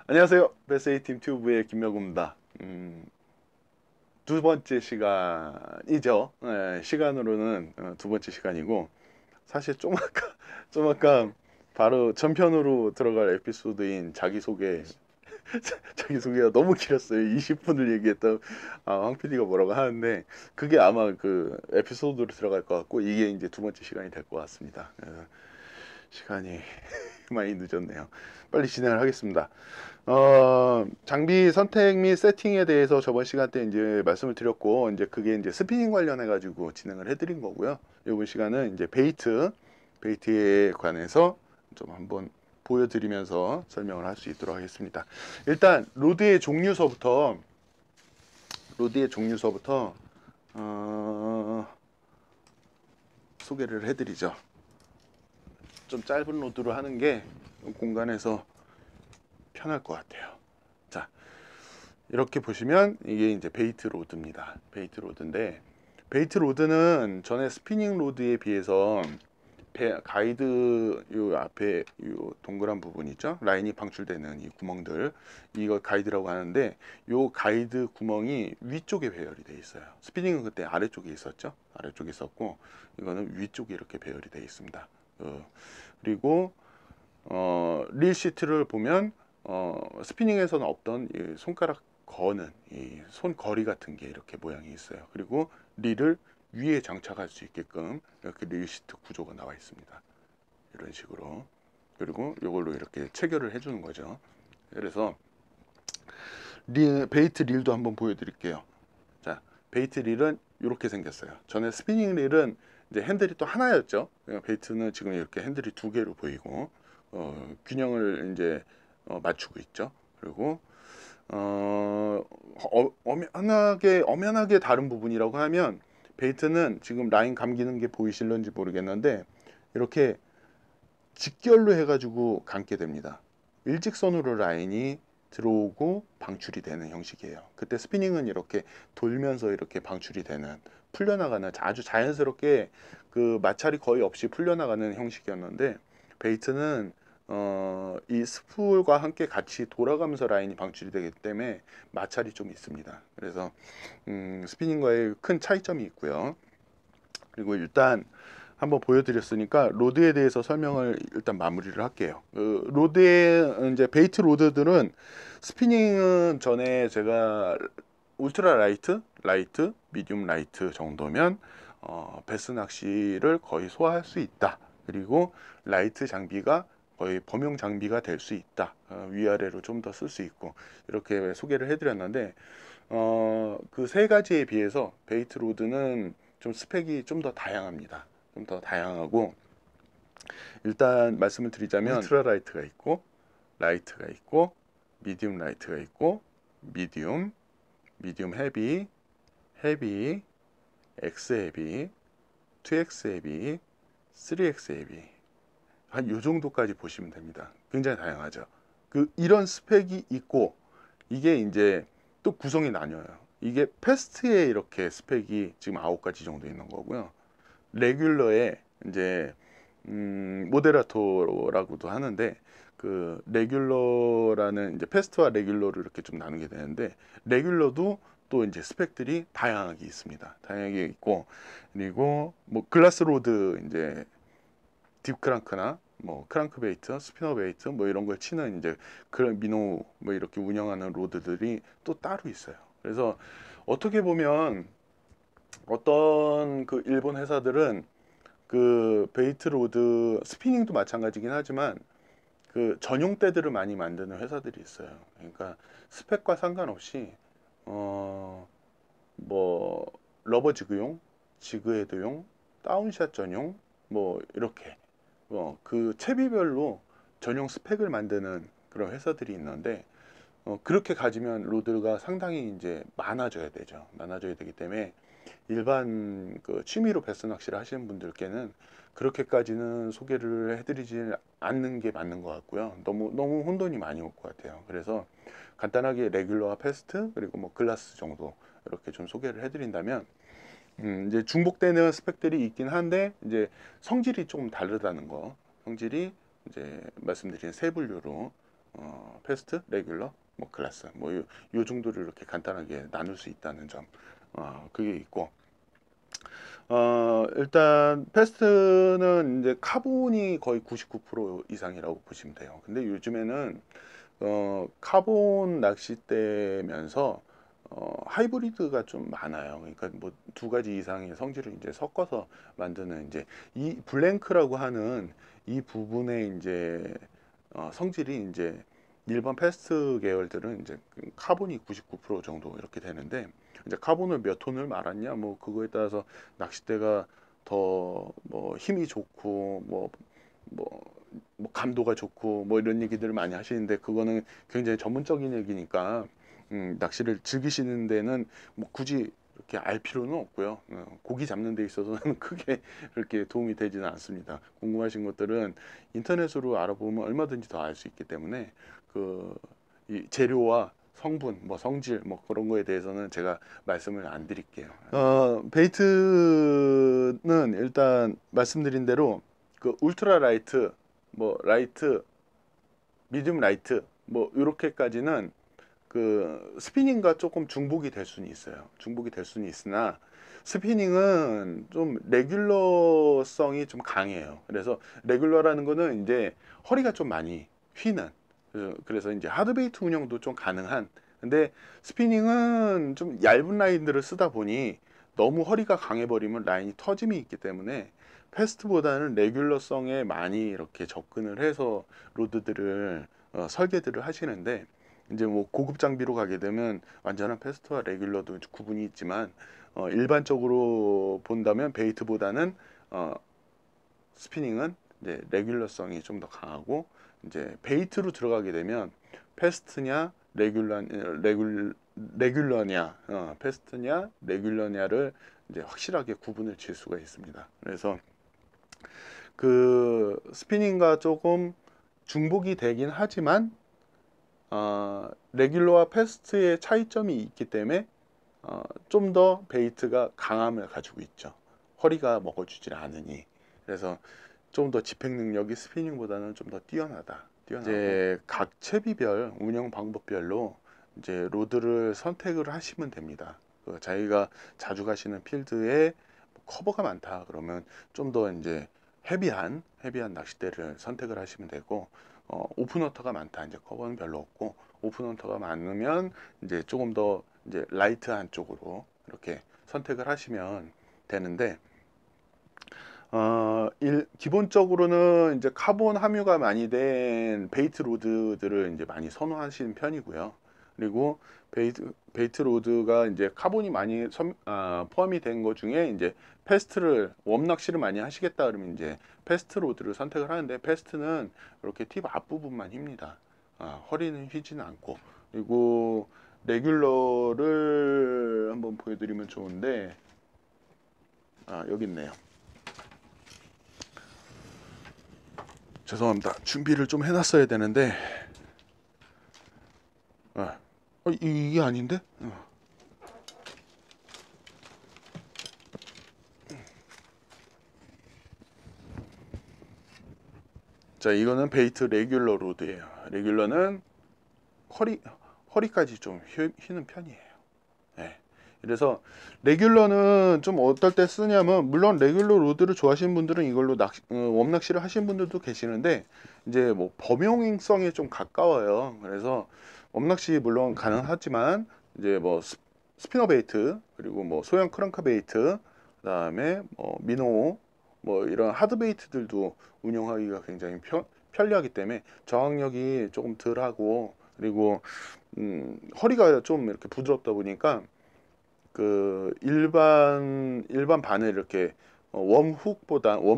안녕하세요. 베스에이팀 튜브의 김명구입니다. 두 번째 시간이죠. 네, 시간으로는 두 번째 시간이고, 사실 좀 아까 바로 전편으로 들어갈 에피소드인 자기소개, 자기소개가 너무 길었어요. 20분을 얘기했다. 황 PD가 뭐라고 하는데, 그게 아마 그 에피소드로 들어갈 것 같고, 이게 이제 두 번째 시간이 될 것 같습니다. 시간이 많이 늦었네요. 빨리 진행을 하겠습니다. 장비 선택 및 세팅에 대해서 저번 시간 때 이제 말씀을 드렸고, 이제 그게 이제 스피닝 관련해 가지고 진행을 해드린 거고요. 이번 시간은 이제 베이트에 관해서 좀 한번 보여드리면서 설명을 할 수 있도록 하겠습니다. 일단 로드의 종류서부터 소개를 해드리죠. 좀 짧은 로드로 하는 게 공간에서 편할 것 같아요. 자, 이렇게 보시면 이게 이제 베이트 로드입니다. 베이트 로드인데, 베이트 로드는 전에 스피닝 로드에 비해서 가이드 요 앞에 요 동그란 부분 있죠? 라인이 방출되는 이 구멍들, 이거 가이드라고 하는데, 요 가이드 구멍이 위쪽에 배열이 돼 있어요. 스피닝은 그때 아래쪽에 있었죠? 아래쪽에 있었고, 이거는 위쪽에 이렇게 배열이 돼 있습니다. 그리고 릴 시트를 보면 스피닝에서는 없던 이 손가락 거는 이 손거리 같은 게 이렇게 모양이 있어요. 그리고 릴을 위에 장착할 수 있게끔 이렇게 릴 시트 구조가 나와 있습니다. 이런 식으로. 그리고 이걸로 이렇게 체결을 해주는 거죠. 그래서 베이트 릴도 한번 보여드릴게요. 자, 베이트 릴은 이렇게 생겼어요. 전에 스피닝 릴은 이제 핸들이 또 하나였죠. 베이트는 지금 이렇게 핸들이 두 개로 보이고, 균형을 이제 맞추고 있죠. 그리고 엄연하게 다른 부분이라고 하면, 베이트는 지금 라인 감기는 게 보이실런지 모르겠는데, 이렇게 직결로 해가지고 감게 됩니다. 일직선으로 라인이 들어오고 방출이 되는 형식이에요. 그때 스피닝은 이렇게 돌면서 이렇게 방출이 되는, 풀려나가는, 아주 자연스럽게 그 마찰이 거의 없이 풀려나가는 형식이었는데, 베이트는 이 스풀과 함께 같이 돌아가면서 라인이 방출이 되기 때문에 마찰이 좀 있습니다. 그래서 스피닝과의 큰 차이점이 있고요. 그리고 일단 한번 보여드렸으니까 로드에 대해서 설명을 일단 마무리를 할게요. 로드의 이제 베이트 로드들은, 스피닝은 전에 제가 울트라 라이트, 미디움 라이트 정도면 베스 낚시를 거의 소화할 수 있다. 그리고 라이트 장비가 거의 범용 장비가 될 수 있다. 위아래로 좀 더 쓸 수 있고, 이렇게 소개를 해드렸는데, 그 세 가지에 비해서 베이트 로드는 좀 스펙이 좀 더 다양합니다. 좀 더 다양하고, 일단 말씀을 드리자면 울트라 라이트가 있고, 라이트가 있고, 미디움 라이트가 있고, 미디움 헤비, X 헤비, 2X 헤비, 3X 헤비, 한 요 정도까지 보시면 됩니다. 굉장히 다양하죠. 이런 스펙이 있고, 이게 이제 또 구성이 나뉘어요. 이게 패스트에 이렇게 스펙이 지금 9가지 정도 있는 거고요. 레귤러에 이제 모데라토라고도 하는데, 그 레귤러라는, 이제 패스트와 레귤러를 이렇게 좀 나누게 되는데, 레귤러도 또 이제 스펙들이 다양하게 있습니다. 다양하게 있고, 그리고 뭐 글라스 로드, 이제 딥 크랑크나 뭐 크랑크 베이트, 스피너 베이트 뭐 이런 걸 치는 이제 그런 미노 뭐 이렇게 운영하는 로드들이 또 따로 있어요. 그래서 어떻게 보면 어떤 그 일본 회사들은 그 베이트 로드, 스피닝도 마찬가지긴 하지만 그 전용 대들을 많이 만드는 회사들이 있어요. 그러니까 스펙과 상관없이 뭐 러버 지그용, 지그헤드용, 다운샷 전용, 뭐 이렇게 그 채비별로 전용 스펙을 만드는 그런 회사들이 있는데, 그렇게 가지면 로드가 상당히 이제 많아져야 되죠. 많아져야 되기 때문에 일반 그 취미로 베스 낚시를 하시는 분들께는 그렇게까지는 소개를 해드리지 않는 게 맞는 것 같고요. 너무 혼돈이 많이 올 것 같아요. 그래서 간단하게 레귤러와 패스트, 그리고 뭐 글라스 정도 이렇게 좀 소개를 해드린다면, 이제 중복되는 스펙들이 있긴 한데 이제 성질이 조금 다르다는 거. 성질이 이제 말씀드린 세 분류로 패스트, 레귤러, 뭐 클래스 요 정도를 이렇게 간단하게 나눌 수 있다는 점. 그게 있고 일단 패스트는 이제 카본이 거의 99% 이상이라고 보시면 돼요. 근데 요즘에는 카본 낚싯대면서 하이브리드가 좀 많아요. 그러니까 뭐 두 가지 이상의 성질을 이제 섞어서 만드는 이제 이 블랭크라고 하는 이 부분의 이제 성질이 이제 일반 패스트 계열들은 이제 카본이 99% 정도 이렇게 되는데 이제 카본을 몇 톤을 말았냐 뭐 그거에 따라서 낚싯대가 더 뭐 힘이 좋고 뭐, 감도가 좋고 뭐 이런 얘기들을 많이 하시는데 그거는 굉장히 전문적인 얘기니까 낚시를 즐기시는 데는 뭐 굳이 이렇게 알 필요는 없고요. 고기 잡는 데 있어서는 크게 그렇게 도움이 되지는 않습니다. 궁금하신 것들은 인터넷으로 알아보면 얼마든지 더 알 수 있기 때문에 그 이 재료와 성분, 뭐 성질, 뭐 그런 거에 대해서는 제가 말씀을 안 드릴게요. 베이트는 일단 말씀드린 대로 그 울트라 라이트, 뭐 라이트, 미디움 라이트, 뭐 이렇게까지는 그 스피닝과 조금 중복이 될 수는 있어요. 중복이 될 수는 있으나 스피닝은 좀 레귤러성이 좀 강해요. 그래서 레귤러라는 거는 이제 허리가 좀 많이 휘는 그래서 이제 하드베이트 운영도 좀 가능한 근데 스피닝은 좀 얇은 라인들을 쓰다 보니 너무 허리가 강해 버리면 라인이 터짐이 있기 때문에 패스트보다는 레귤러성에 많이 이렇게 접근을 해서 로드들을 설계들을 하시는데 이제 뭐 고급 장비로 가게 되면 완전한 패스트와 레귤러도 구분이 있지만 일반적으로 본다면 베이트보다는 스피닝은 이제 레귤러성이 좀 더 강하고 이제 베이트로 들어가게 되면 패스트냐 레귤러냐 패스트냐 레귤러냐를 이제 확실하게 구분을 질 수가 있습니다. 그래서 그 스피닝과 조금 중복이 되긴 하지만 레귤러와 패스트의 차이점이 있기 때문에 좀 더 베이트가 강함을 가지고 있죠. 허리가 먹어주질 않으니. 그래서 좀 더 집행 능력이 스피닝보다는 좀 더 뛰어나다. 이제 각 채비별 운영 방법별로 이제 로드를 선택을 하시면 됩니다. 자기가 자주 가시는 필드에 커버가 많다 그러면 좀 더 이제 헤비한 낚싯대를 선택을 하시면 되고 오픈워터가 많다 이제 커버는 별로 없고 오픈워터가 많으면 이제 조금 더 이제 라이트한 쪽으로 이렇게 선택을 하시면 되는데 기본적으로는 이제 카본 함유가 많이 된 베이트 로드들을 이제 많이 선호하시는 편이고요. 그리고 베이트 로드가 이제 카본이 많이 포함이 된 것 중에 이제 패스트를 웜 낚시를 많이 하시겠다 그러면 이제 패스트 로드를 선택을 하는데 패스트는 이렇게 팁 앞부분만 휩니다. 허리는 휘지는 않고 그리고 레귤러를 한번 보여드리면 좋은데 여기 있네요. 죄송합니다. 준비를 좀 해놨어야 되는데 이게 아닌데? 자, 이거는 베이트 레귤러 로드예요. 레귤러는 허리까지 좀 휘는 편이에요. 네. 그래서 레귤러는 좀 어떨 때 쓰냐면 물론 레귤러 로드를 좋아하시는 분들은 이걸로 웜낚시를 하시는 분들도 계시는데 이제 뭐 범용성에 좀 가까워요. 그래서 웜낚시 물론 가능하지만 이제 뭐 스피너 베이트 그리고 뭐 소형 크랑크 베이트 그다음에 뭐 미노 뭐 이런 하드 베이트들도 운영하기가 굉장히 편리하기 때문에 저항력이 조금 덜하고 그리고 허리가 좀 이렇게 부드럽다 보니까 그 일반 바늘 이렇게 원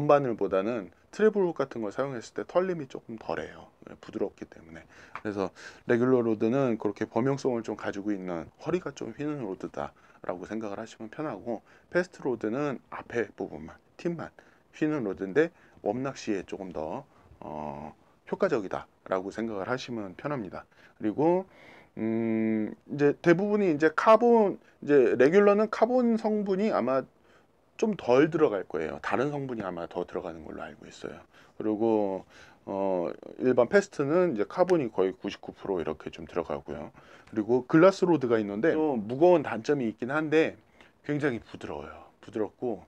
바늘보다는 트래블 훅 같은 걸 사용했을 때 털림이 조금 덜해요. 부드럽기 때문에. 그래서 레귤러 로드는 그렇게 범용성을 좀 가지고 있는 허리가 좀 휘는 로드다라고 생각을 하시면 편하고 패스트 로드는 앞에 부분만 팁만 휘는 로드인데 웜낚시에 조금 더 효과적이다라고 생각을 하시면 편합니다. 그리고 이제 대부분이 이제 카본 이제 레귤러는 카본 성분이 아마 좀 덜 들어갈 거예요. 다른 성분이 아마 더 들어가는 걸로 알고 있어요. 그리고 일반 패스트는 이제 카본이 거의 99% 이렇게 좀 들어가고요. 그리고 글라스 로드가 있는데 좀 무거운 단점이 있긴 한데 굉장히 부드러워요. 부드럽고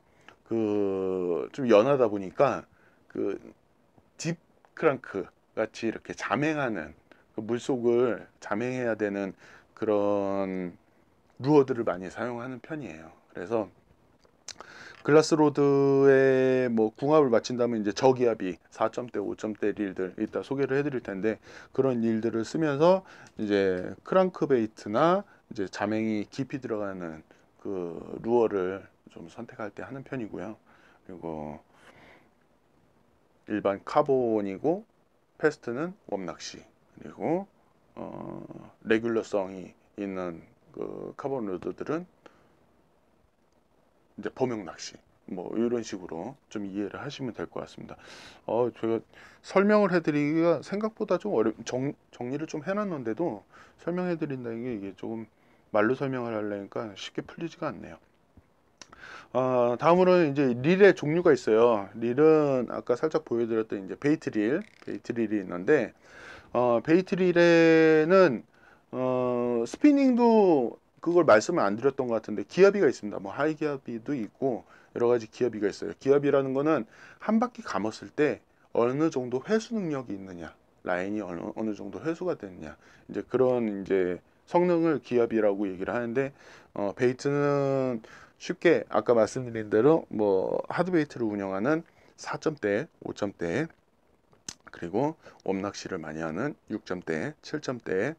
그 좀 연하다 보니까 그 딥 크랑크 같이 이렇게 자맹하는 그 물속을 자맹해야 되는 그런 루어들을 많이 사용하는 편이에요. 그래서 글라스 로드에 뭐 궁합을 맞춘다면 이제 저기압이 4점대, 5점대 릴들 이따 소개를 해드릴 텐데 그런 릴들을 쓰면서 이제 크랑크 베이트나 이제 자맹이 깊이 들어가는 그 루어를 좀 선택할 때 하는 편이고요. 그리고 일반 카본이고 패스트는 웜낚시 그리고 레귤러성이 있는 그 카본 로드들은 이제 범용 낚시 뭐 이런 식으로 좀 이해를 하시면 될 것 같습니다. 제가 설명을 해드리기가 생각보다 좀 정리를 좀 해놨는데도 설명해드린다는 게 이게 조금 말로 설명을 하려니까 쉽게 풀리지가 않네요. 다음으로는 이제 릴의 종류가 있어요. 릴은 아까 살짝 보여드렸던 이제 베이트 릴이 있는데 베이트 릴에는 스피닝도 그걸 말씀을 안 드렸던 것 같은데 기압비가 있습니다. 뭐 하이 기압비도 있고 여러 가지 기압비가 있어요. 기압이라는 거는 한 바퀴 감았을 때 어느 정도 회수 능력이 있느냐, 라인이 어느 정도 회수가 됐냐, 이제 그런 이제 성능을 기압이라고 얘기를 하는데 베이트는 쉽게 아까 말씀드린 대로 뭐 하드베이트를 운영하는 4점대, 5점대 그리고 웜낚시를 많이 하는 6점대, 7점대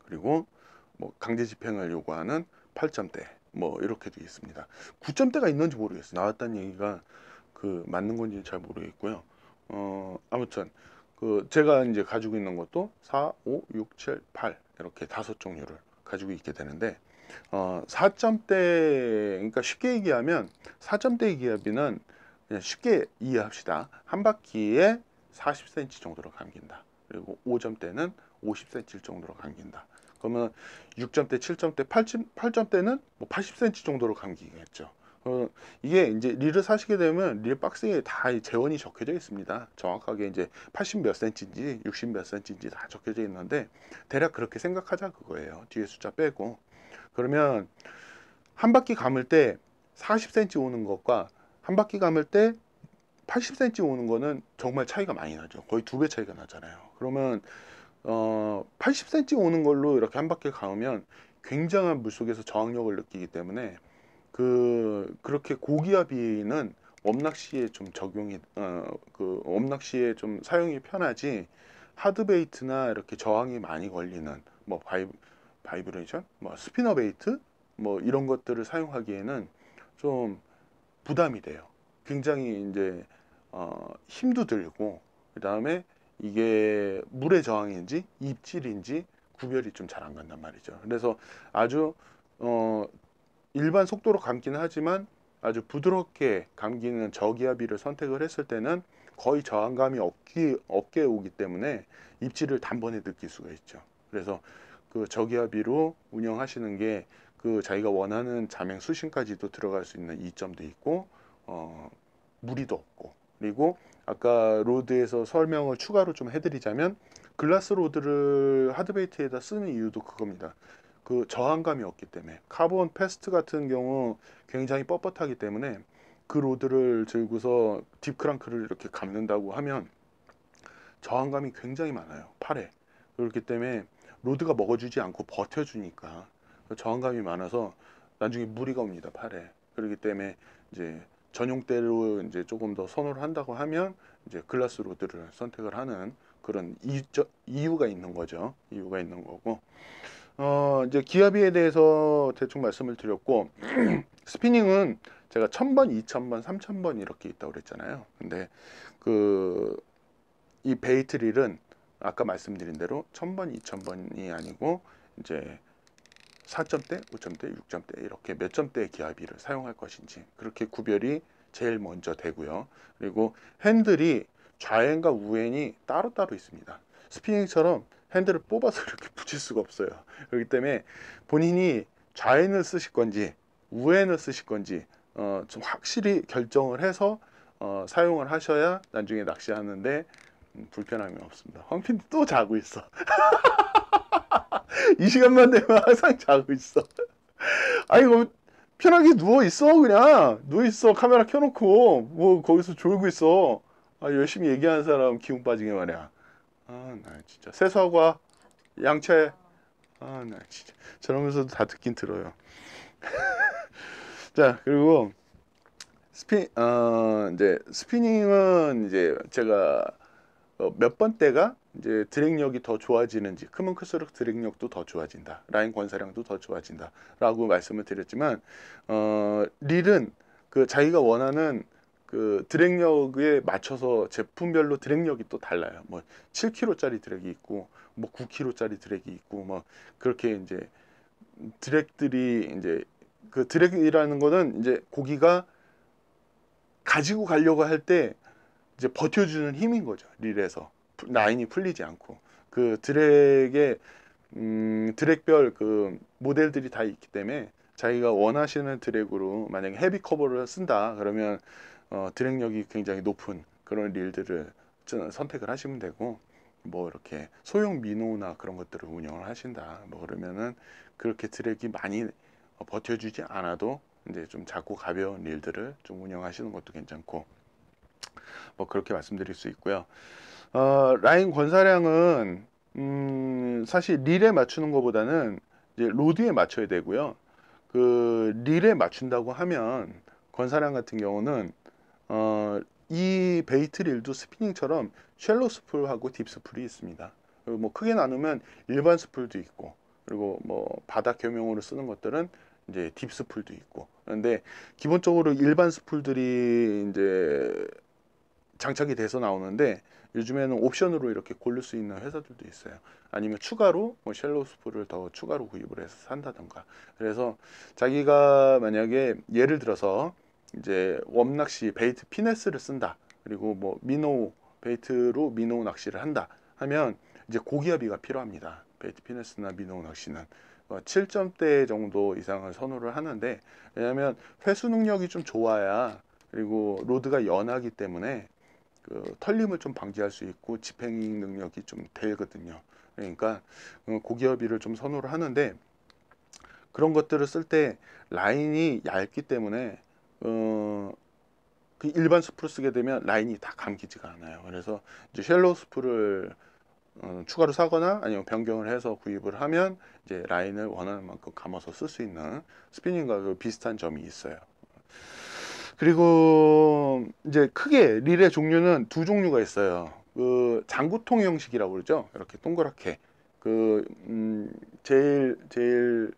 그리고 뭐 강제 집행을 요구하는 8점대 뭐 이렇게 되어 있습니다. 9점대가 있는지 모르겠어요. 나왔다는 얘기가 그 맞는 건지 잘 모르겠고요. 아무튼 그 제가 이제 가지고 있는 것도 4, 5, 6, 7, 8 이렇게 5종류를 가지고 있게 되는데 4점대 그러니까 쉽게 얘기하면 4점대 기압비는 그냥 쉽게 이해합시다. 한 바퀴에 40cm 정도로 감긴다. 그리고 5점대는 50cm 정도로 감긴다. 그러면 6점대, 7점대, 8점대는 뭐 80cm 정도로 감기겠죠. 이게 이제 릴을 사시게 되면 릴 박스에 다 재원이 적혀져 있습니다. 정확하게 이제 80 몇 센치인지 60 몇 센치인지 다 적혀져 있는데 대략 그렇게 생각하자 그거예요. 뒤에 숫자 빼고. 그러면 한 바퀴 감을 때 40cm 오는 것과 한 바퀴 감을 때 80cm 오는 거는 정말 차이가 많이 나죠. 거의 2배 차이가 나잖아요. 그러면 80cm 오는 걸로 이렇게 한 바퀴 감으면 굉장한 물속에서 저항력을 느끼기 때문에 그렇게 고기압비는 웜낚시에 좀 적용이 그 웜낚시에 좀 사용이 편하지 하드베이트나 이렇게 저항이 많이 걸리는 뭐 바이브레이션, 뭐 스피너 베이트 뭐 이런 것들을 사용하기에는 좀 부담이 돼요. 굉장히 이제 힘도 들고 그 다음에 이게 물의 저항인지 입질인지 구별이 좀 잘 안 간단 말이죠. 그래서 아주 일반 속도로 감기는 하지만 아주 부드럽게 감기는 저기압비를 선택을 했을 때는 거의 저항감이 없게 오기 때문에 입질을 단번에 느낄 수가 있죠. 그래서 그 저기압비로 운영하시는 게 그 자기가 원하는 자맹 수심까지도 들어갈 수 있는 이점도 있고 무리도 없고 그리고 아까 로드에서 설명을 추가로 좀 해드리자면 글라스 로드를 하드베이트에다 쓰는 이유도 그겁니다. 그 저항감이 없기 때문에 카본 패스트 같은 경우 굉장히 뻣뻣하기 때문에 그 로드를 들고서 딥크랑크를 이렇게 감는다고 하면 저항감이 굉장히 많아요. 팔에. 그렇기 때문에 로드가 먹어주지 않고 버텨주니까 저항감이 많아서 나중에 무리가 옵니다. 팔에. 그렇기 때문에 이제 전용대로 이제 조금 더 선호를 한다고 하면 이제 글라스 로드를 선택을 하는 그런 이유가 있는 거죠. 이유가 있는 거고. 이제 기압비에 대해서 대충 말씀을 드렸고 스피닝은 제가 1000번, 2000번, 3000번 이렇게 있다고 그랬잖아요. 근데 이 베이트 릴은 아까 말씀드린 대로 1000번, 2000번이 아니고 이제 4점대, 5점대, 6점대 이렇게 몇 점대의 기압비를 사용할 것인지 그렇게 구별이 제일 먼저 되고요. 그리고 핸들이 좌엔과 우엔이 따로따로 있습니다. 스피닝처럼 핸들을 뽑아서 이렇게 붙일 수가 없어요. 그렇기 때문에 본인이 좌엔을 쓰실 건지 우엔을 쓰실 건지 좀 확실히 결정을 해서 사용을 하셔야 나중에 낚시하는데 불편함이 없습니다. 황핀도 또 자고 있어. 이 시간만 되면 항상 자고 있어. 아이고, 편하게 누워 있어. 그냥 누워 있어. 카메라 켜놓고 뭐 거기서 졸고 있어. 아, 열심히 얘기하는 사람 기운 빠지게 말이야. 아, 나 진짜 세수하고 양채. 아, 나 진짜 저러면서도 다 듣긴 들어요. 자, 그리고 이제 스피닝은 이제 제가 몇 번대가 이제 드랙력이 더 좋아지는지, 크면 클수록 드랙력도 더 좋아진다, 라인 권사량도 더 좋아진다 라고 말씀을 드렸지만, 릴은 그 자기가 원하는 그 드랙력에 맞춰서 제품별로 드랙력이 또 달라요. 뭐 7kg짜리 드랙이 있고 뭐 9kg짜리 드랙이 있고 뭐 그렇게 이제 드랙들이 이제, 그 드랙이라는 거는 이제 고기가 가지고 가려고 할 때 이제 버텨주는 힘인 거죠. 릴에서 라인이 풀리지 않고, 그 드랙의 드랙별 그 모델들이 다 있기 때문에 자기가 원하시는 드랙으로 만약에 헤비 커버를 쓴다 그러면 드랙력이 굉장히 높은 그런 릴들을 선택을 하시면 되고, 뭐 이렇게 소형 미노나 그런 것들을 운영을 하신다 뭐 그러면은 그렇게 드랙이 많이 버텨주지 않아도 이제 좀 작고 가벼운 릴들을 좀 운영하시는 것도 괜찮고, 뭐 그렇게 말씀드릴 수 있고요. 라인 권사량은 사실 릴에 맞추는 것보다는 이제 로드에 맞춰야 되고요. 그 릴에 맞춘다고 하면 권사량 같은 경우는 이 베이트 릴도 스피닝처럼 쉘로 스풀하고 딥 스풀이 있습니다. 그리고 뭐 크게 나누면 일반 스풀도 있고, 그리고 뭐 바닥 겸용으로 쓰는 것들은 이제 딥 스풀도 있고. 그런데 기본적으로 일반 스풀들이 이제 장착이 돼서 나오는데, 요즘에는 옵션으로 이렇게 고를 수 있는 회사들도 있어요. 아니면 추가로 뭐 쉘로우 스프를 더 추가로 구입을 해서 산다던가. 그래서 자기가 만약에 예를 들어서 이제 웜낚시 베이트 피네스를 쓴다, 그리고 뭐 미노 베이트로 미노 낚시를 한다 하면 이제 고기압이가 필요합니다. 베이트 피네스나 미노 낚시는 7점대 정도 이상을 선호를 하는데, 왜냐하면 회수 능력이 좀 좋아야, 그리고 로드가 연하기 때문에 그 털림을 좀 방지할 수 있고 집행 능력이 좀 되거든요. 그러니까 고기업이를 좀 선호를 하는데, 그런 것들을 쓸 때 라인이 얇기 때문에 그 일반 스프를 쓰게 되면 라인이 다 감기지가 않아요. 그래서 이제 쉘로우 스프를 추가로 사거나 아니면 변경을 해서 구입을 하면 이제 라인을 원하는 만큼 감아서 쓸 수 있는 스피닝과 비슷한 점이 있어요. 그리고 이제 크게 릴의 종류는 두 종류가 있어요. 그 장구통 형식이라고 그러죠. 이렇게 동그랗게. 그 제일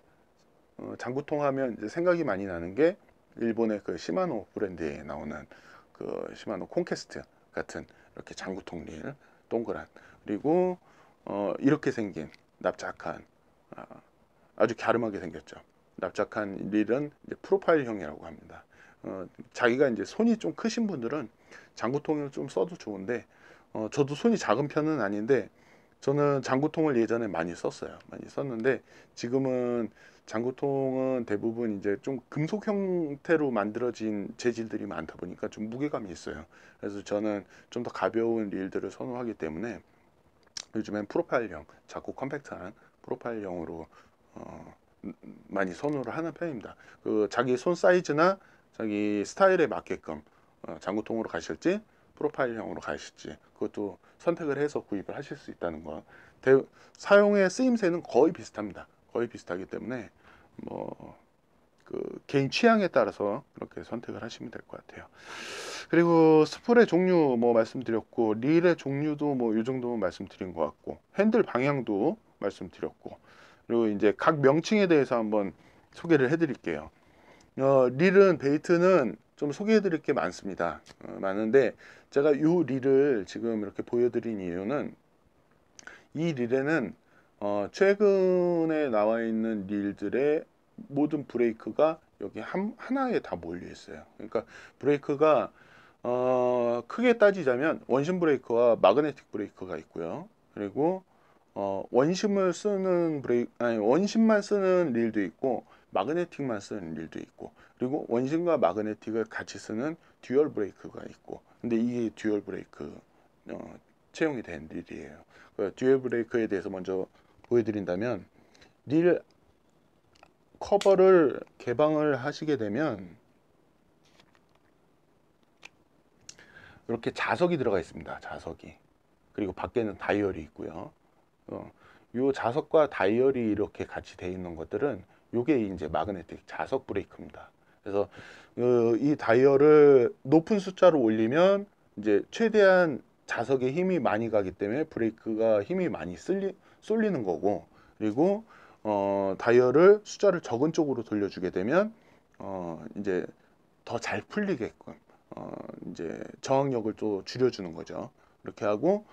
장구통 하면 이제 생각이 많이 나는 게 일본의 그 시마노 브랜드에 나오는 그 시마노 콘퀘스트 같은 이렇게 장구통 릴, 동그란. 그리고 이렇게 생긴 납작한, 아주 갸름하게 생겼죠. 납작한 릴은 이제 프로파일형이라고 합니다. 자기가 이제 손이 좀 크신 분들은 장구통을 좀 써도 좋은데, 저도 손이 작은 편은 아닌데 저는 장구통을 예전에 많이 썼어요. 많이 썼는데 지금은 장구통은 대부분 이제 좀 금속 형태로 만들어진 재질들이 많다 보니까 좀 무게감이 있어요. 그래서 저는 좀 더 가벼운 릴들을 선호하기 때문에 요즘엔 프로파일형, 작고 컴팩트한 프로파일형으로 많이 선호를 하는 편입니다. 그 자기 손 사이즈나 자기 스타일에 맞게끔 장구통으로 가실지 프로파일형으로 가실지 그것도 선택을 해서 구입을 하실 수 있다는 거. 사용의 쓰임새는 거의 비슷합니다. 거의 비슷하기 때문에 뭐 그 개인 취향에 따라서 그렇게 선택을 하시면 될 것 같아요. 그리고 스풀의 종류 뭐 말씀드렸고, 릴의 종류도 뭐 이 정도 말씀드린 것 같고, 핸들 방향도 말씀드렸고, 그리고 이제 각 명칭에 대해서 한번 소개를 해드릴게요. 릴은 베이트는 좀 소개해드릴 게 많습니다. 많은데 제가 이 릴을 지금 이렇게 보여드린 이유는, 이 릴에는 최근에 나와 있는 릴들의 모든 브레이크가 여기 하나에 다 몰려 있어요. 그러니까 브레이크가 크게 따지자면 원심 브레이크와 마그네틱 브레이크가 있고요. 그리고 원심을 쓰는 브레이크, 아니 원심만 쓰는 릴도 있고 마그네틱만 쓰는 릴도 있고, 그리고 원심과 마그네틱을 같이 쓰는 듀얼 브레이크가 있고, 근데 이게 듀얼 브레이크 채용이 된 릴이에요. 그 듀얼 브레이크에 대해서 먼저 보여드린다면, 릴 커버를 개방을 하시게 되면 이렇게 자석이 들어가 있습니다. 자석이. 그리고 밖에는 다이얼이 있고요. 요 자석과 다이얼이 이렇게 같이 돼 있는 것들은 요게 이제 마그네틱 자석 브레이크입니다. 그래서 이 다이얼을 높은 숫자로 올리면 이제 최대한 자석에 힘이 많이 가기 때문에 브레이크가 힘이 많이 쏠리는 거고, 그리고 다이얼을 숫자를 적은 쪽으로 돌려주게 되면 이제 더 잘 풀리게끔 이제 저항력을 또 줄여주는 거죠. 이렇게 하고,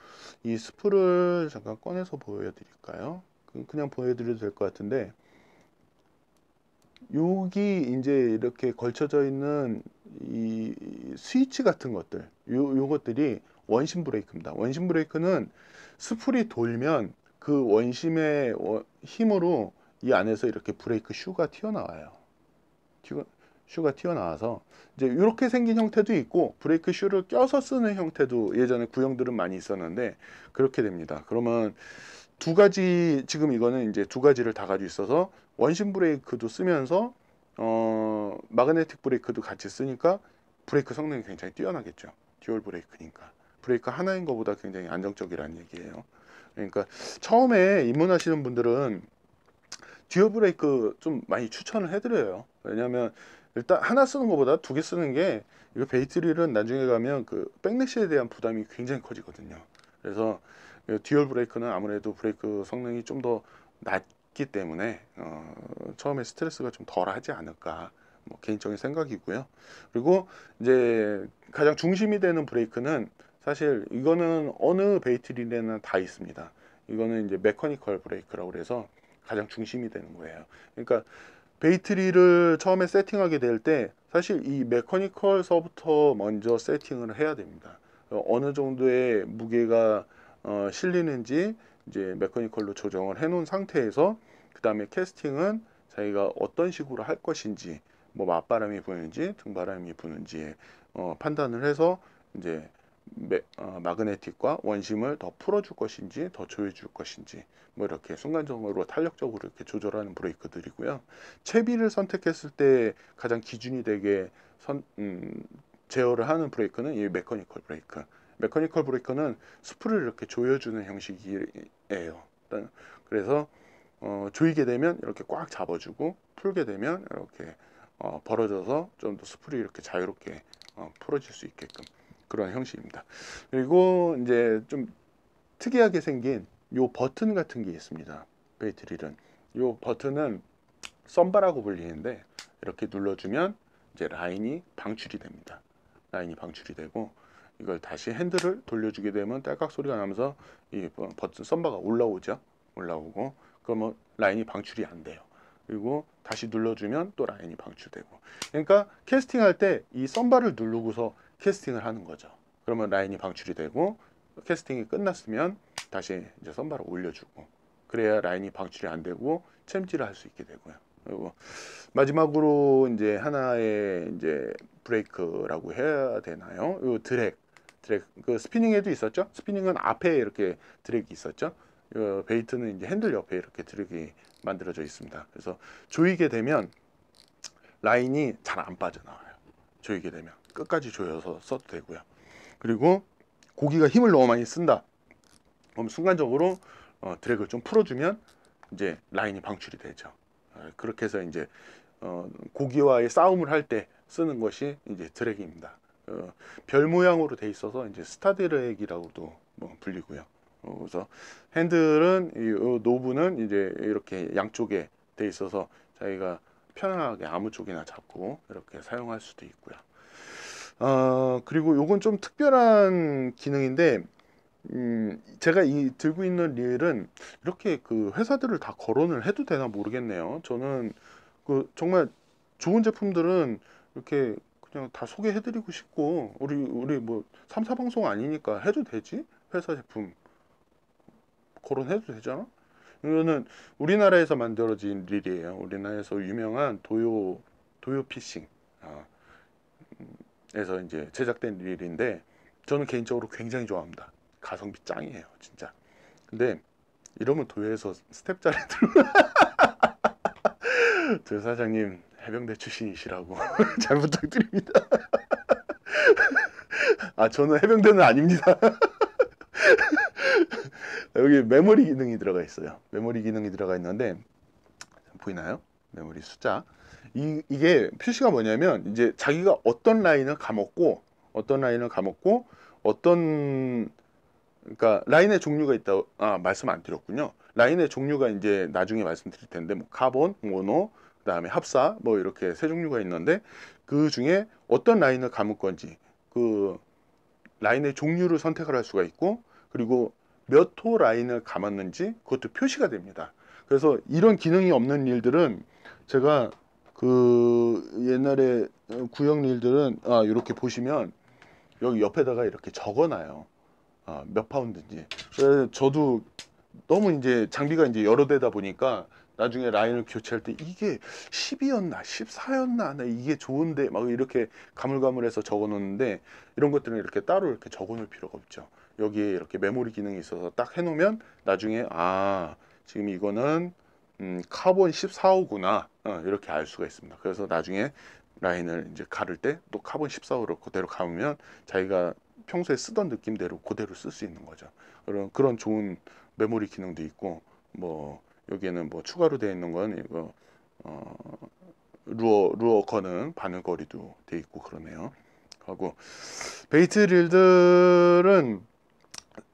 이 스프를 잠깐 꺼내서 보여드릴까요? 그냥 보여드려도 될 것 같은데, 여기 이제 이렇게 걸쳐져 있는 이 스위치 같은 것들, 요것들이 원심 브레이크입니다. 원심 브레이크는 스풀이 돌면 그 원심의 힘으로 이 안에서 이렇게 브레이크 슈가 튀어나와요. 슈가 튀어나와서 이제 이렇게 생긴 형태도 있고, 브레이크 슈를 껴서 쓰는 형태도 예전에 구형들은 많이 있었는데 그렇게 됩니다. 그러면 두 가지, 지금 이거는 이제 두 가지를 다 가지고 있어서 원심 브레이크도 쓰면서 마그네틱 브레이크도 같이 쓰니까 브레이크 성능이 굉장히 뛰어나겠죠. 듀얼 브레이크니까. 브레이크 하나인 것보다 굉장히 안정적이라는 얘기예요. 그러니까 처음에 입문하시는 분들은 듀얼 브레이크 좀 많이 추천을 해드려요. 왜냐하면 일단 하나 쓰는 것보다 두 개 쓰는 게, 이거 베이트릴은 나중에 가면 그 백래시에 대한 부담이 굉장히 커지거든요. 그래서 듀얼 브레이크는 아무래도 브레이크 성능이 좀 더 낮기 때문에 처음에 스트레스가 좀 덜하지 않을까, 뭐 개인적인 생각이고요. 그리고 이제 가장 중심이 되는 브레이크는, 사실 이거는 어느 베이트릴에나 다 있습니다. 이거는 이제 메커니컬 브레이크라고 그래서 가장 중심이 되는 거예요. 그러니까 베이트리를 처음에 세팅하게 될 때 사실 이 메커니컬서부터 먼저 세팅을 해야 됩니다. 어느 정도의 무게가 실리는지 이제 메커니컬로 조정을 해 놓은 상태에서, 그 다음에 캐스팅은 자기가 어떤 식으로 할 것인지, 뭐 맞바람이 부는지 등바람이 부는지 판단을 해서 이제 마그네틱과 원심을 더 풀어줄 것인지 더 조여줄 것인지, 뭐 이렇게 순간적으로 탄력적으로 이렇게 조절하는 브레이크들이고요. 채비를 선택했을 때 가장 기준이 되게 제어를 하는 브레이크는 이 메커니컬 브레이크. 메커니컬 브레이크는 스프를 이렇게 조여주는 형식이에요. 그래서 조이게 되면 이렇게 꽉 잡아주고, 풀게 되면 이렇게 벌어져서 좀 더 스프를 이렇게 자유롭게 풀어질 수 있게끔 그런 형식입니다. 그리고 이제 좀 특이하게 생긴 요 버튼 같은 게 있습니다. 베이트릴은 요 버튼은 썸바라고 불리는데, 이렇게 눌러주면 이제 라인이 방출이 됩니다. 라인이 방출이 되고, 이걸 다시 핸들을 돌려주게 되면 딸깍 소리가 나면서 이 버튼 썸바가 올라오죠. 올라오고, 그러면 라인이 방출이 안 돼요. 그리고 다시 눌러주면 또 라인이 방출되고. 그러니까 캐스팅할 때 이 썸바를 누르고서 캐스팅을 하는 거죠. 그러면 라인이 방출이 되고, 캐스팅이 끝났으면 다시 이제 썸바를 올려주고, 그래야 라인이 방출이 안 되고 챔질을 할 수 있게 되고요. 그리고 마지막으로 이제 하나의 이제 브레이크라고 해야 되나요? 요 드랙 그 스피닝에도 있었죠. 스피닝은 앞에 이렇게 드랙이 있었죠. 베이트는 이제 핸들 옆에 이렇게 드랙이 만들어져 있습니다. 그래서 조이게 되면 라인이 잘 안 빠져나와요. 조이게 되면 끝까지 조여서 써도 되고요. 그리고 고기가 힘을 너무 많이 쓴다, 그럼 순간적으로 드랙을 좀 풀어주면 이제 라인이 방출이 되죠. 그렇게 해서 이제 고기와의 싸움을 할 때 쓰는 것이 이제 드랙입니다. 별 모양으로 돼 있어서 이제 스타 드랙이라고도 뭐 불리고요. 그래서 핸들은 이 노브는 이제 이렇게 양쪽에 돼 있어서 자기가 편안하게 아무 쪽이나 잡고 이렇게 사용할 수도 있고요. 그리고 요건 좀 특별한 기능인데, 제가 들고 있는 릴은 이렇게 그 회사들을 다 거론을 해도 되나 모르겠네요. 저는 그 정말 좋은 제품들은 이렇게 그냥 다 소개해드리고 싶고, 우리 뭐 3사 방송 아니니까 해도 되지? 회사 제품 거론해도 되잖아? 이거는 우리나라에서 만들어진 릴이에요. 우리나라에서 유명한 도요 피싱 에서 이제 제작된 릴인데 저는 개인적으로 굉장히 좋아합니다. 가성비 짱이에요, 진짜. 근데 이러면 도요에서 스텝 자리들 저 사장님 해병대 출신이시라고 잘 부탁드립니다. 아 저는 해병대는 아닙니다. 여기 메모리 기능이 들어가 있어요. 메모리 기능이 들어가 있는데 보이나요? 메모리 숫자. 이게 표시가 뭐냐면 이제 자기가 어떤 라인을 감았고 어떤 그러니까 라인의 종류가 있다. 말씀 안 드렸군요. 라인의 종류가 이제 나중에 말씀드릴 텐데 뭐 카본, 모노, 그다음에 합사 뭐 이렇게 세 종류가 있는데 그 중에 어떤 라인을 감을 건지 그 라인의 종류를 선택을 할 수가 있고 그리고 몇 호 라인을 감았는지 그것도 표시가 됩니다. 그래서 이런 기능이 없는 일들은 제가 그 옛날에 구형 릴들은 이렇게 보시면 여기 옆에다가 이렇게 적어놔요. 몇 파운드인지. 그래서 저도 너무 이제 장비가 이제 여러 대다 보니까 나중에 라인을 교체할 때 이게 10이었나 14였나 나 이게 좋은데 막 이렇게 가물가물해서 적어 놓는데 이런 것들은 이렇게 따로 이렇게 적어 놓을 필요가 없죠. 여기에 이렇게 메모리 기능이 있어서 딱 해놓으면 나중에 지금 이거는 카본 14호구나 이렇게 알 수가 있습니다. 그래서 나중에 라인을 이제 가를 때 또 카본 14호로 그대로 감으면 자기가 평소에 쓰던 느낌대로 그대로 쓸 수 있는 거죠. 그런 좋은 메모리 기능도 있고 뭐 여기에는 뭐 추가로 되어 있는 건 이거 루어 거는 바늘거리도 되어 있고 그러네요. 하고 베이트 릴들은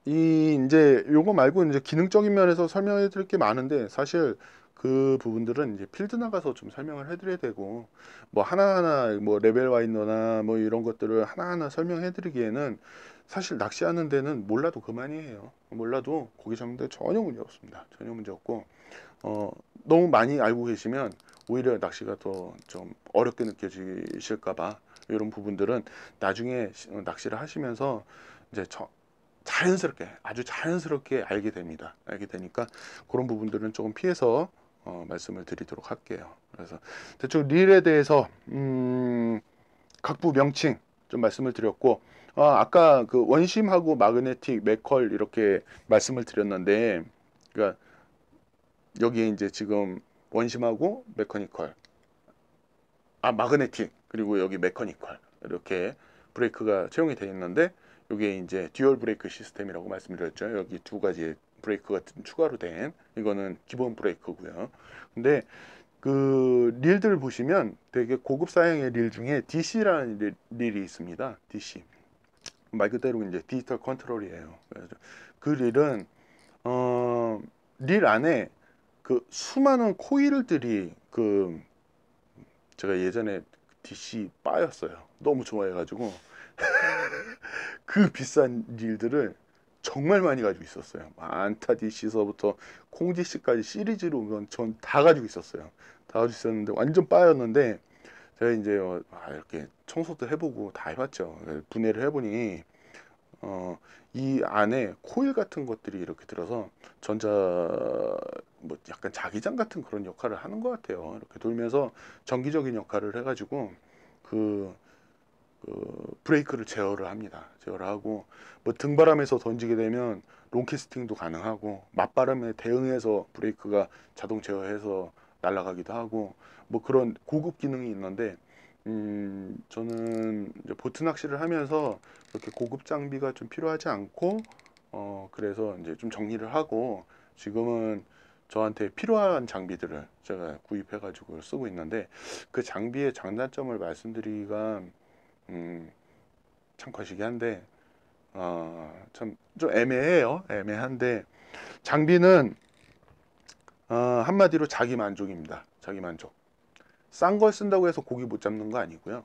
이제 요거 말고 이제 기능적인 면에서 설명해 드릴 게 많은데 사실 그 부분들은 이제 필드 나가서 좀 설명을 해드려야 되고 뭐 하나하나 뭐 레벨 와인더나 뭐 이런 것들을 하나하나 설명해 드리기에는 사실 낚시하는 데는 몰라도 그만이에요. 몰라도 고기 잡는 데 전혀 문제 없습니다. 전혀 문제 없고 너무 많이 알고 계시면 오히려 낚시가 더 좀 어렵게 느껴지실까봐 이런 부분들은 나중에 낚시를 하시면서 이제 자연스럽게 아주 자연스럽게 알게 됩니다. 알게 되니까 그런 부분들은 조금 피해서 말씀을 드리도록 할게요. 그래서 대충 릴에 대해서 각부 명칭 좀 말씀을 드렸고 아까 그 원심하고 마그네틱, 맥컬 이렇게 말씀을 드렸는데 그러니까 여기에 이제 지금 원심하고 메커니컬 마그네틱 그리고 여기 메커니컬 이렇게 브레이크가 채용이 되어 있는데 이게 이제 듀얼 브레이크 시스템이라고 말씀드렸죠. 여기 두 가지 브레이크가 추가로 된 이거는 기본 브레이크고요. 근데 그 릴들 보시면 되게 고급 사양의 릴 중에 DC라는 릴이 있습니다. DC 말 그대로 이제 디지털 컨트롤이에요. 그래서 그 릴은 릴 안에 그 수많은 코일들이 제가 예전에 DC 바였어요. 너무 좋아해가지고 그 비싼 릴들을 정말 많이 가지고 있었어요. 안타 DC서부터 콩 DC까지 시리즈로 전 다 가지고 있었어요. 다 가지고 있었는데 완전 빠였는데 제가 이제 이렇게 청소도 해보고 다 해봤죠. 분해를 해보니 이 안에 코일 같은 것들이 이렇게 들어서 전자 뭐 약간 자기장 같은 그런 역할을 하는 것 같아요. 이렇게 돌면서 전기적인 역할을 해가지고 그 브레이크를 제어를 합니다. 제어를 하고 뭐 등바람에서 던지게 되면 롱캐스팅도 가능하고 맞바람에 대응해서 브레이크가 자동 제어해서 날아가기도 하고 뭐 그런 고급 기능이 있는데 저는 이제 보트 낚시를 하면서 그렇게 고급 장비가 좀 필요하지 않고 그래서 이제 좀 정리를 하고 지금은 저한테 필요한 장비들을 제가 구입해 가지고 쓰고 있는데 그 장비의 장단점을 말씀드리기가 참 거시기한데 참 좀 애매해요. 애매한데 장비는 한마디로 자기 만족입니다. 자기 만족. 싼 걸 쓴다고 해서 고기 못 잡는 거 아니고요.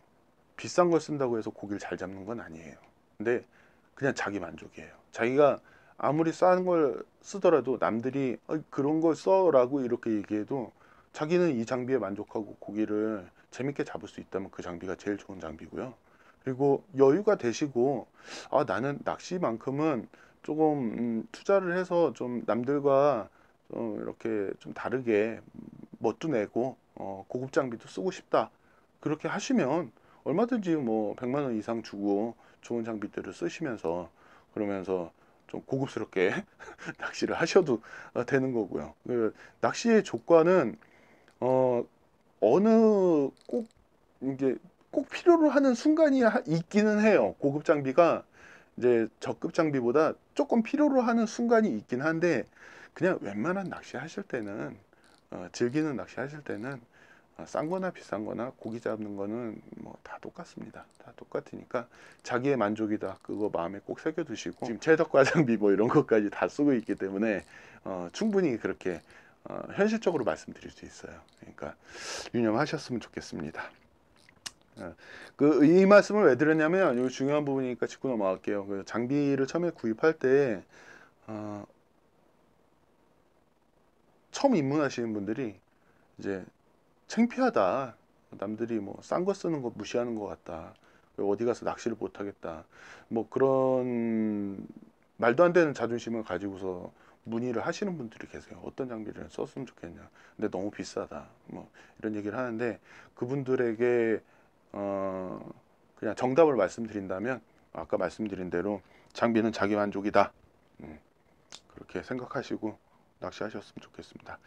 비싼 걸 쓴다고 해서 고기를 잘 잡는 건 아니에요. 근데 그냥 자기 만족이에요. 자기가 아무리 싼 걸 쓰더라도 남들이 그런 걸 써라고 이렇게 얘기해도 자기는 이 장비에 만족하고 고기를 재밌게 잡을 수 있다면 그 장비가 제일 좋은 장비고요. 그리고 여유가 되시고 나는 낚시만큼은 조금 투자를 해서 좀 남들과 이렇게 좀 다르게 멋도 내고 고급 장비도 쓰고 싶다. 그렇게 하시면 얼마든지 뭐 100만 원 이상 주고 좋은 장비들을 쓰시면서 그러면서 좀 고급스럽게 낚시를 하셔도 되는 거고요. 낚시의 조건은 어, 어느 꼭 이제 꼭 필요로 하는 순간이 있기는 해요. 고급 장비가 이제 저급 장비보다 조금 필요로 하는 순간이 있긴 한데 그냥 웬만한 낚시 하실 때는 즐기는 낚시 하실 때는 싼 거나 비싼 거나 고기 잡는 거는 뭐 다 똑같습니다. 다 똑같으니까 자기의 만족이다. 그거 마음에 꼭 새겨 두시고 지금 최저가 장비 뭐 이런 것까지 다 쓰고 있기 때문에 충분히 그렇게 현실적으로 말씀드릴 수 있어요. 그러니까 유념하셨으면 좋겠습니다. 이 말씀을 왜 드렸냐면 이 중요한 부분이니까 짚고 넘어갈게요. 그 장비를 처음에 구입할 때 처음 입문하시는 분들이 이제 창피하다. 남들이 뭐 싼 거 쓰는 거 무시하는 것 같다. 어디 가서 낚시를 못 하겠다. 뭐 그런 말도 안 되는 자존심을 가지고서 문의를 하시는 분들이 계세요. 어떤 장비를 썼으면 좋겠냐. 근데 너무 비싸다. 뭐 이런 얘기를 하는데 그분들에게 그냥 정답을 말씀드린다면 아까 말씀드린 대로 장비는 자기 만족이다. 그렇게 생각하시고 낚시하셨으면 좋겠습니다.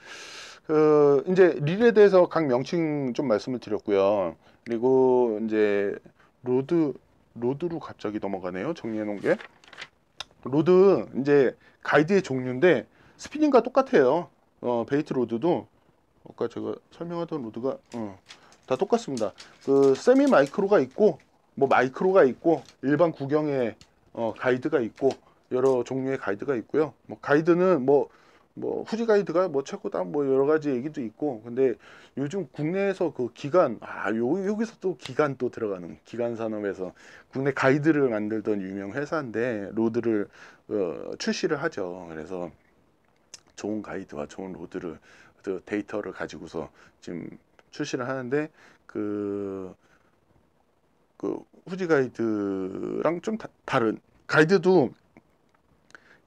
이제 릴에 대해서 각 명칭 좀 말씀을 드렸고요. 그리고 이제 로드로 갑자기 넘어가네요. 정리해 놓은 게. 로드 이제 가이드의 종류인데 스피닝과 똑같아요. 베이트 로드도 아까 제가 설명하던 로드가 다 똑같습니다. 그 세미 마이크로가 있고 뭐 마이크로가 있고 일반 구경의 가이드가 있고 여러 종류의 가이드가 있고요. 뭐 가이드는 뭐 후지 가이드가 뭐 최고다 뭐 여러 가지 얘기도 있고 근데 요즘 국내에서 그 기관 여기서 또 기관 또 들어가는 기관 산업에서 국내 가이드를 만들던 유명 회사인데 로드를 출시를 하죠. 그래서 좋은 가이드와 좋은 로드를 데이터를 가지고서 지금 출시를 하는데 그 후지 가이드랑 좀 다른 가이드도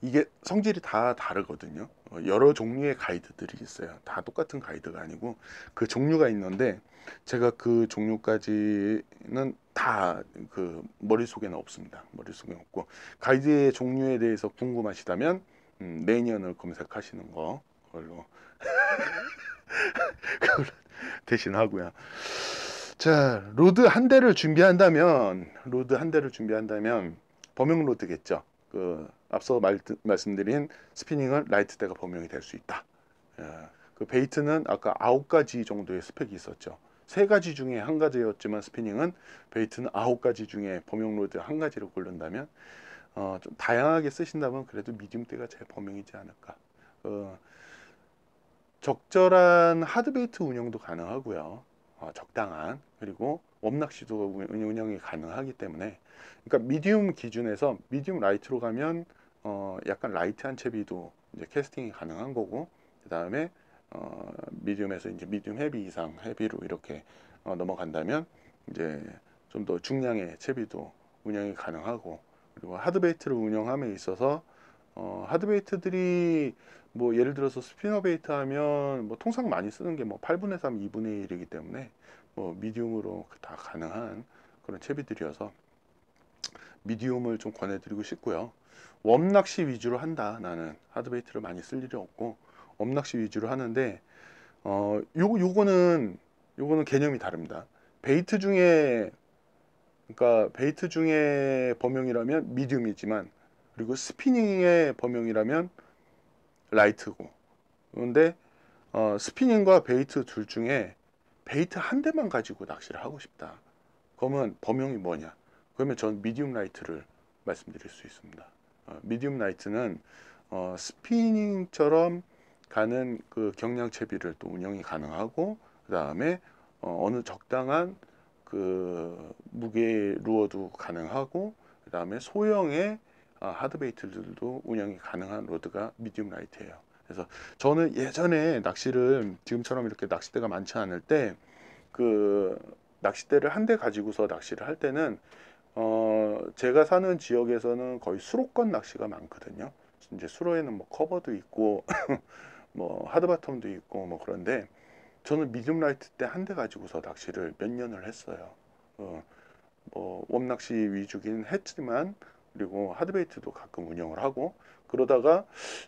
이게 성질이 다 다르거든요. 여러 종류의 가이드들이 있어요. 다 똑같은 가이드가 아니고 그 종류가 있는데 제가 그 종류까지는 다 그 머릿속에는 없습니다. 머릿속에 없고 가이드의 종류에 대해서 궁금하시다면 매니언을 검색하시는 거 그걸로 그걸 대신 하고요. 자, 로드 한 대를 준비한다면 범용 로드겠죠. 앞서 말씀드린 스피닝은 라이트대가 범용이 될 수 있다. 그 베이트는 아까 9가지 정도의 스펙이 있었죠. 3가지 중에 한 가지였지만 스피닝은 베이트는 9가지 중에 범용 로드 한 가지를 고른다면 좀 다양하게 쓰신다면 그래도 미디움대가 제일 범용이지 않을까. 적절한 하드베이트 운영도 가능하고요. 적당한 그리고 웜낚시도 운영이 가능하기 때문에 그러니까 미디움 기준에서 미디움 라이트로 가면 약간 라이트한 채비도 이제 캐스팅이 가능한 거고 그 다음에 미디움에서 이제 미디움 헤비 이상 헤비로 이렇게 넘어간다면 이제 좀 더 중량의 채비도 운영이 가능하고 그리고 하드베이트를 운영함에 있어서 하드베이트들이 뭐 예를 들어서 스피너 베이트 하면 뭐 통상 많이 쓰는 게 뭐 8분의 3, 2분의 1이기 때문에 뭐 미디움으로 다 가능한 그런 채비들이어서 미디움을 좀 권해드리고 싶고요. 웜낚시 위주로 한다. 나는 하드베이트를 많이 쓸 일이 없고 웜낚시 위주로 하는데 요거는 개념이 다릅니다. 베이트 중에 그러니까 베이트 중에 범용이라면 미디움이지만 그리고 스피닝의 범용이라면 라이트고 그런데 스피닝과 베이트 둘 중에 베이트 한 대만 가지고 낚시를 하고 싶다. 그러면 범용이 뭐냐? 그러면 전 미디움 라이트를 말씀드릴 수 있습니다. 미디움 라이트는 스피닝처럼 가는 그 경량 채비를 또 운영이 가능하고 그 다음에 어느 적당한 그 무게 루어도 가능하고 그 다음에 소형의 하드베이트들도 운영이 가능한 로드가 미디움 라이트예요. 그래서 저는 예전에 낚시를 지금처럼 이렇게 낚싯대가 많지 않을 때 그 낚싯대를 한 대 가지고서 낚시를 할 때는 제가 사는 지역에서는 거의 수로권 낚시가 많거든요. 이제 수로에는 뭐 커버도 있고 뭐 하드 바텀도 있고 뭐 그런데 저는 미디움 라이트 때 한 대 가지고서 낚시를 몇 년을 했어요. 뭐 웜낚시 위주긴 했지만 그리고 하드베이트도 가끔 운영을 하고 그러다가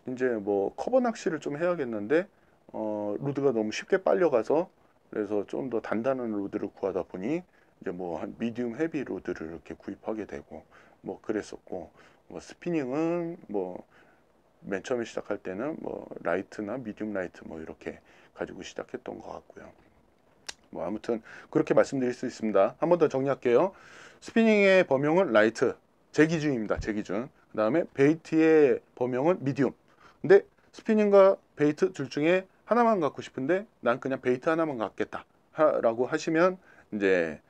이제 뭐 커버 낚시를 좀 해야겠는데 로드가 너무 쉽게 빨려가서 그래서 좀 더 단단한 로드를 구하다 보니 이제 뭐 한 미디움 헤비 로드를 이렇게 구입하게 되고 뭐 그랬었고 뭐 스피닝은 뭐 맨 처음에 시작할 때는 뭐 라이트나 미디움 라이트 뭐 이렇게 가지고 시작했던 것 같고요. 뭐 아무튼 그렇게 말씀드릴 수 있습니다. 한 번 더 정리할게요. 스피닝의 범용은 라이트, 제 기준입니다. 제 기준. 그 다음에 베이트의 범용은 미디움. 근데 스피닝과 베이트 둘 중에 하나만 갖고 싶은데 난 그냥 베이트 하나만 갖겠다 라고 하시면 이제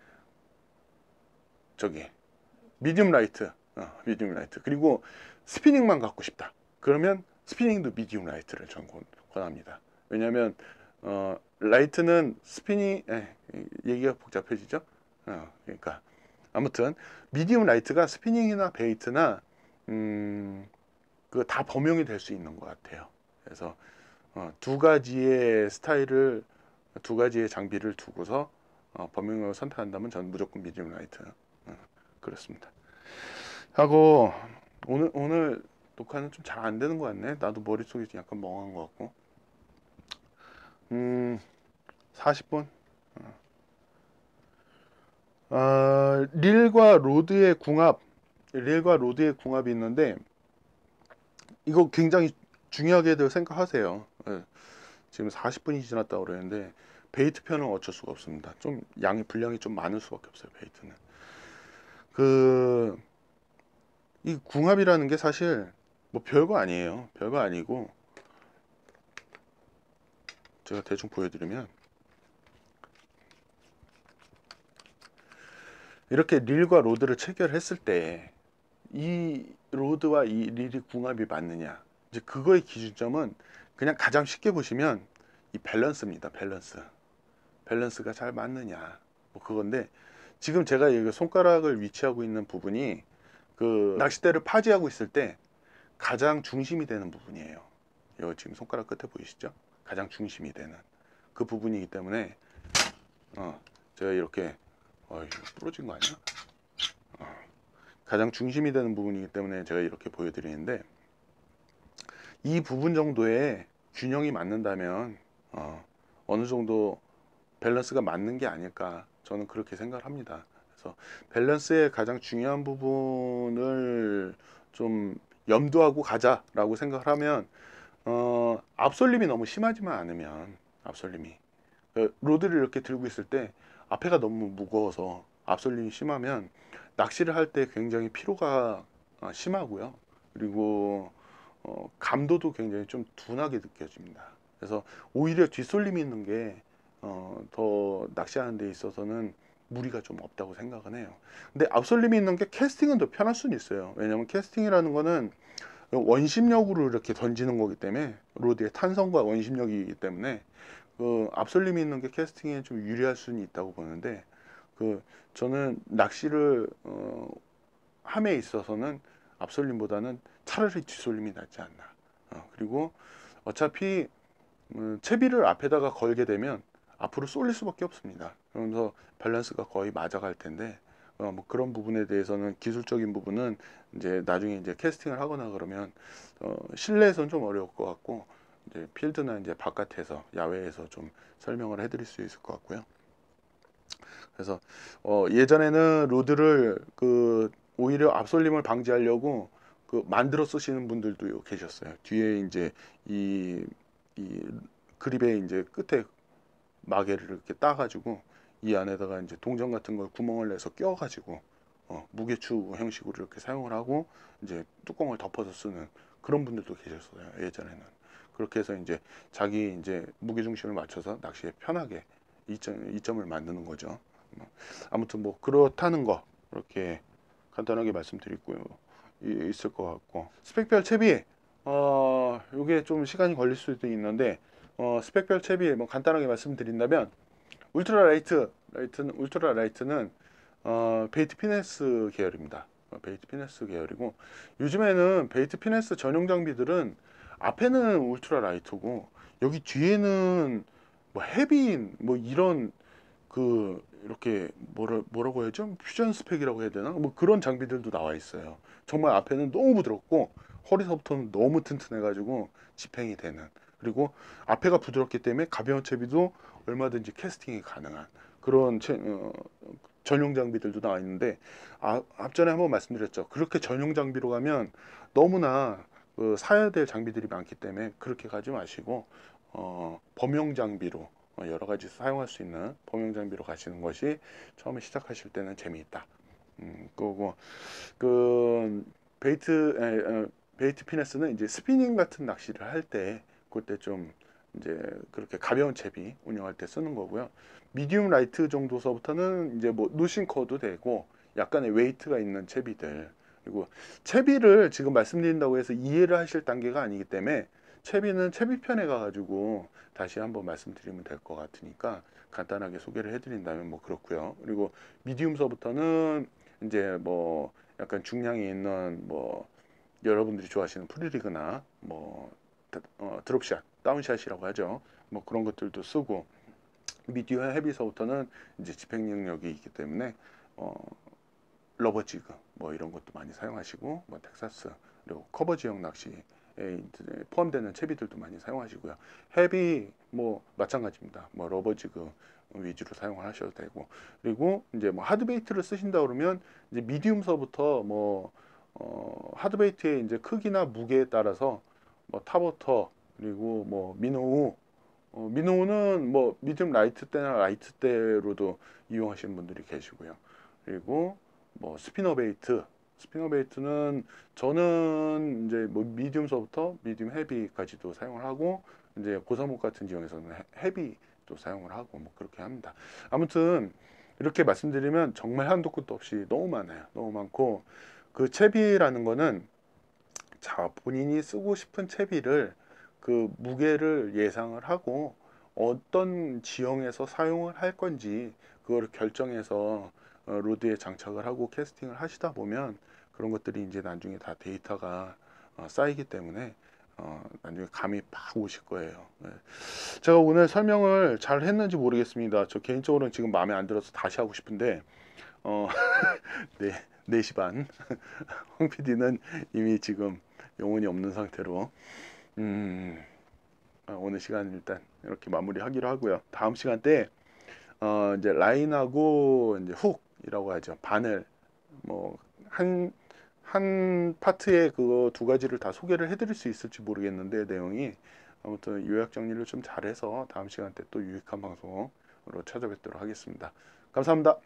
저기 미디움 라이트, 미디움 라이트. 그리고 스피닝만 갖고 싶다. 그러면 스피닝도 미디움 라이트를 전 권합니다. 왜냐하면 라이트는 스피닝 얘기가 복잡해지죠. 그러니까 아무튼 미디움 라이트가 스피닝이나 베이트나 그 다 범용이 될 수 있는 것 같아요. 그래서 두 가지의 스타일을 두 가지의 장비를 두고서 범용을 선택한다면 저는 무조건 미디움 라이트 그렇습니다. 하고 오늘 녹화는 좀 잘 안 되는 것 같네. 나도 머릿속이 약간 멍한 것 같고 40분 릴과 로드의 궁합이 있는데 이거 굉장히 중요하게들 생각하세요. 지금 40분이 지났다고 그러는데 베이트 편은 어쩔 수가 없습니다. 좀 분량이 좀 많을 수밖에 없어요. 베이트는 이 궁합이라는 게 사실 뭐 별거 아니에요. 별거 아니고 제가 대충 보여드리면 이렇게 릴과 로드를 체결했을 때 이 로드와 이 릴이 궁합이 맞느냐 이제 그거의 기준점은 그냥 가장 쉽게 보시면 이 밸런스입니다. 밸런스가 잘 맞느냐 뭐 그건데 지금 제가 여기 손가락을 위치하고 있는 부분이 그 낚싯대를 파지하고 있을 때 가장 중심이 되는 부분이에요. 여기 지금 손가락 끝에 보이시죠? 가장 중심이 되는 그 부분이기 때문에 제가 이렇게 이거 부러진 거 아니야? 가장 중심이 되는 부분이기 때문에 제가 이렇게 보여드리는데 이 부분 정도의 균형이 맞는다면 어느 정도 밸런스가 맞는 게 아닐까 저는 그렇게 생각을 합니다. 그래서 밸런스의 가장 중요한 부분을 좀 염두하고 가자라고 생각을 하면 앞솔림이 너무 심하지만 않으면 앞솔림이 로드를 이렇게 들고 있을 때 앞에가 너무 무거워서 앞솔림이 심하면 낚시를 할 때 굉장히 피로가 심하고요. 그리고 감도도 굉장히 좀 둔하게 느껴집니다. 그래서 오히려 뒷솔림이 있는 게 더 낚시하는 데 있어서는 무리가 좀 없다고 생각은 해요. 근데 앞솔림이 있는 게 캐스팅은 더 편할 수는 있어요. 왜냐면 캐스팅이라는 거는 원심력으로 이렇게 던지는 거기 때문에 로드의 탄성과 원심력이기 때문에 그 앞솔림이 있는 게 캐스팅에 좀 유리할 수는 있다고 보는데 저는 낚시를 함에 있어서는 앞솔림보다는 차라리 뒷솔림이 낫지 않나. 그리고 어차피 채비를 앞에다가 걸게 되면 앞으로 쏠릴 수밖에 없습니다. 그러면서 밸런스가 거의 맞아갈 텐데 뭐 그런 부분에 대해서는 기술적인 부분은 이제 나중에 이제 캐스팅을 하거나 그러면 실내에서는 좀 어려울 것 같고 이제 필드나 이제 바깥에서 야외에서 좀 설명을 해드릴 수 있을 것 같고요. 그래서 예전에는 로드를 오히려 앞솔림을 방지하려고 만들어 쓰시는 분들도 계셨어요. 뒤에 이제 이 그립의 이제 끝에 마개를 이렇게 따가지고 이 안에다가 이제 동전 같은 걸 구멍을 내서 껴가지고 무게추 형식으로 이렇게 사용을 하고 이제 뚜껑을 덮어서 쓰는 그런 분들도 계셨어요. 예전에는 그렇게 해서 이제 자기 이제 무게 중심을 맞춰서 낚시에 편하게 이점을 만드는 거죠. 아무튼 뭐 그렇다는 거 이렇게 간단하게 말씀드리고요. 있을 것 같고 스펙별 채비 요게 좀 시간이 걸릴 수도 있는데 스펙별 채비 뭐 간단하게 말씀드린다면 울트라 라이트는 베이트 피네스 계열입니다. 베이트 피네스 계열이고 요즘에는 베이트 피네스 전용 장비들은 앞에는 울트라 라이트고 여기 뒤에는 뭐 헤비인 뭐 이런 이렇게 뭐라고 해야죠? 퓨전 스펙이라고 해야 되나? 뭐 그런 장비들도 나와 있어요. 정말 앞에는 너무 부드럽고 허리서부터는 너무 튼튼해가지고 집행이 되는. 그리고 앞에가 부드럽기 때문에 가벼운 채비도 얼마든지 캐스팅이 가능한 그런 전용 장비들도 나와 있는데, 앞전에 한번 말씀드렸죠. 그렇게 전용 장비로 가면 너무나 사야 될 장비들이 많기 때문에 그렇게 가지 마시고 범용 장비로 여러 가지 사용할 수 있는 범용 장비로 가시는 것이 처음에 시작하실 때는 재미있다. 그거고 그 베이트 피네스는 이제 스피닝 같은 낚시를 할 때 그때 좀 이제 그렇게 가벼운 채비 운영할 때 쓰는 거고요. 미디움 라이트 정도서부터는 이제 뭐 노싱커도 되고 약간의 웨이트가 있는 채비들. 그리고 채비를 지금 말씀드린다고 해서 이해를 하실 단계가 아니기 때문에 채비는 채비편에 가가지고 다시 한번 말씀드리면 될 것 같으니까 간단하게 소개를 해드린다면 뭐 그렇고요. 그리고 미디움서부터는 이제 뭐 약간 중량이 있는 뭐 여러분들이 좋아하시는 프리리그나 뭐 드롭샷, 다운샷이라고 하죠. 뭐 그런 것들도 쓰고, 미디어 헤비서부터는 이제 집행 능력이 있기 때문에 러버지그 뭐 이런 것도 많이 사용하시고, 뭐 텍사스 그리고 커버 지역 낚시에 이제 포함되는 채비들도 많이 사용하시고요. 헤비 뭐 마찬가지입니다. 뭐 러버지그 위주로 사용을 하셔도 되고, 그리고 이제 뭐 하드베이트를 쓰신다 그러면 이제 미디움서부터 뭐 하드베이트의 이제 크기나 무게에 따라서 뭐 탑워터 그리고 뭐 미노우, 미노우는 뭐 미디움 라이트 때나 라이트 때로도 이용하시는 분들이 계시고요. 그리고 뭐 스피너 베이트는 저는 이제 뭐 미디움서부터 미디움 헤비까지도 사용을 하고, 이제 고사목 같은 지역에서는 헤비도 사용을 하고 뭐 그렇게 합니다. 아무튼 이렇게 말씀드리면 정말 한도 끝도 없이 너무 많아요. 너무 많고, 그 채비라는 거는 자 본인이 쓰고 싶은 채비를 그 무게를 예상을 하고 어떤 지형에서 사용을 할 건지 그거를 결정해서 로드에 장착을 하고 캐스팅을 하시다 보면 그런 것들이 이제 나중에 다 데이터가 쌓이기 때문에 나중에 감이 팍 오실 거예요. 네. 제가 오늘 설명을 잘 했는지 모르겠습니다. 저 개인적으로는 지금 마음에 안 들어서 다시 하고 싶은데 어, 네, 4시 반. 황 PD는 이미 지금 영혼이 없는 상태로 음, 오늘 시간 일단 이렇게 마무리하기로 하고요. 다음 시간 때 이제 라인하고 이제 훅이라고 하죠. 바늘 뭐 한 파트에 그거 두 가지를 다 소개를 해드릴 수 있을지 모르겠는데 내용이 아무튼 요약 정리를 좀 잘해서 다음 시간 때 또 유익한 방송으로 찾아뵙도록 하겠습니다. 감사합니다.